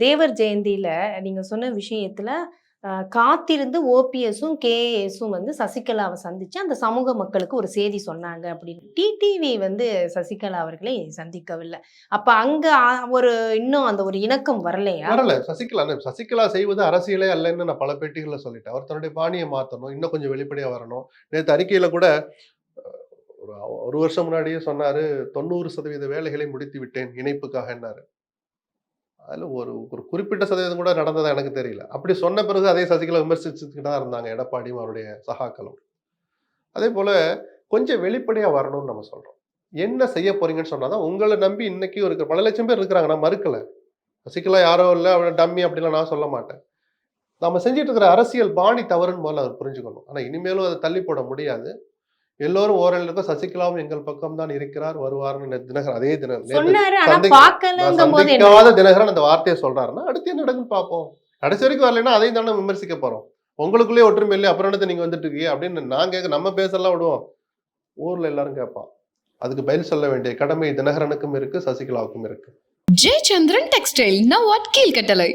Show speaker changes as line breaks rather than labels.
தேவர் ஜெயந்தியில நீங்க சொன்ன விஷயத்துல காத்திருந்து ஓபிஎஸும், கேஏஎஸும் வந்து சசிகலாவ சந்திச்சு அந்த சமூக மக்களுக்கு ஒரு செய்தி சொன்னாங்க அப்படின்னு. டிடிவி வந்து சசிகலா அவர்களை சந்திக்கவில்ல. அப்ப அங்க ஒரு இன்னும் அந்த ஒரு இணக்கம் வரலையா?
வரல. சசிகலா செய்வது அரசியலே அல்லன்னு நான் பல பேட்டிகள்ல சொல்லிட்டேன். அவர் தன்னுடைய பாணிய மாத்தணும். இன்னும் கொஞ்சம் வெளிப்படையா வரணும். நேத்து அறிக்கையில கூட ஒரு 1 வருஷம் முன்னாடியே சொன்னாரு, 90% வேலைகளை முடித்து விட்டேன் இணைப்புக்காகன்னாரு. அதுல ஒரு ஒரு குறிப்பிட்ட சதவீதம் கூட நடந்ததா எனக்கு தெரியல. அப்படி சொன்ன பிறகு அதே சசிகலா விமர்சிச்சுட்டு தான் இருந்தாங்க எடப்பாடியும் அவருடைய சகாக்களும். அதேபோல கொஞ்சம் வெளிப்படையா வரணும்னு நம்ம சொல்றோம். என்ன செய்ய போறீங்கன்னு சொன்னா தான் உங்கள நம்பி இன்னைக்கு ஒரு பல லட்சம் பேர் இருக்கிறாங்க. நான் மறுக்கல. சசிகலா யாரோ இல்ல, அவ டம்மி அப்படிலாம் நான் சொல்ல மாட்டேன். நாம செஞ்சுட்டு இருக்கிற அரசியல் பாணி தவறுன்னு முதல்ல அவர் புரிஞ்சுக்கணும். ஆனா இனிமேலும் அதை தள்ளி போட முடியாது. எல்லோரும் ஓரளவுக்கு சசிகலாவும் எங்கள் பக்கம் தான் இருக்கிறார், வருவார்னு தினகரன் அதே
சொன்னாரு. ஆனா
சந்திக்காத
பார்க்கலங்கும்போது
தினகரன் அந்த வார்த்தையை சொல்றாருன்னா அடுத்து என்ன நடக்குன்னு பார்ப்போம். கடைசி வரைக்கும் வரலைன்னா அதையும் தானே விமர்சிக்க போறோம். உங்களுக்குள்ளே ஒற்றுமை இல்லை, அப்புறம் என்னத்த நீங்க வந்துட்டு இருக்கீங்க அப்படின்னு நான் கேட்க நம்ம பேசலாம் விடுவோம். ஊர்ல எல்லாரும் கேட்பான். அதுக்கு பதில் சொல்ல வேண்டிய கடமை தினகரனுக்கும் இருக்கு, சசிகலாவுக்கும் இருக்கு.
Jayachandran textile, now what Keelkattalai.